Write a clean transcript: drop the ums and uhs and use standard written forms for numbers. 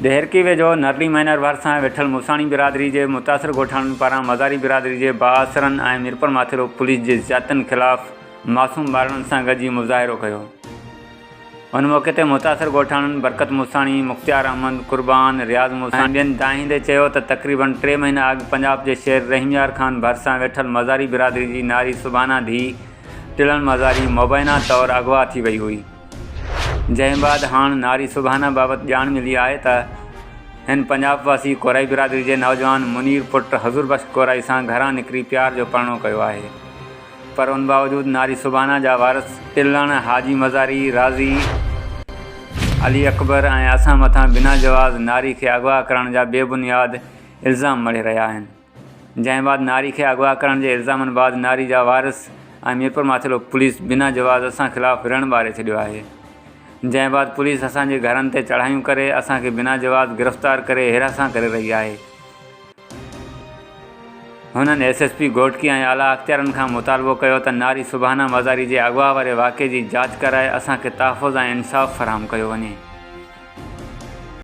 देहरकी वेझो नरली माइनर भरिसां वेठल मूसाणी बिरादरी जे मुतासिर ॻोठाणनि पारां मज़ारी बिरादरी जे बाअसरनि ऐं मीरपुर माथिरो पुलिस जे ज़ियादतनि ख़िलाफ़ मासूम ॿारनि सां गॾिजी मुज़ाहिरो कयो। उन मौक़े ते मुतासिर ॻोठाणनि बरकत मूसाणी, मुख़्तियार अहमद, कुर्बान, रियाज़ मूसाणी ॿियनि दाहींदे चयो त तक़रीबन 3 महीना अॻु पंजाब जे शहर रहीमयार ख़ान भरिसां वेठल मज़ारी बिरादरी जी नारी सुभाना धीउ टिलण मज़ारी मुबैना तौरु अगवा थी वई हुई। जंहिं बाद हाणे नारी सुभाना बाबति ॼाण मिली आहे त हिन पंजाब वासी कोराई बिरादरी जे नौजवान मुनीर पुट हज़ूर बख़्श कोराई सां घरां निकिरी प्यार जो परिणो कयो आहे। पर उन बावजूदि नारी सुभाना जा वारिस टिलण, हाजी मज़ारी, राज़ी, अली अकबर ऐं असां मथां बिना जवाज़ नारी खे अगवा करण जा बेबुनियाद इल्ज़ाम मढ़े रहिया आहिनि। जंहिं बाद नारी खे अगवा करण जे इल्ज़ामनि बाद नारी जा वारिस ऐं मीरपुर माथिरो पुलिस बिना जवाज़ असां ख़िलाफ़ु रिण ॿारे छॾियो आहे। जंहिं बाद पुलिस असांजे घरनि ते चढ़ायूं करे असांखे बिना जवाज़ गिरफ़्तार करे हिरासां करे रही आहे। हुननि SSP घोटकी ऐं आला अख़्तियारनि खां मुतालबो कयो त नारी सुभाना मज़ारी जे अगवा वारे वाक़े जी जांच कराए असांखे तहफ़ुज़ ऐं इंसाफ़ फ़राहम कयो वञे।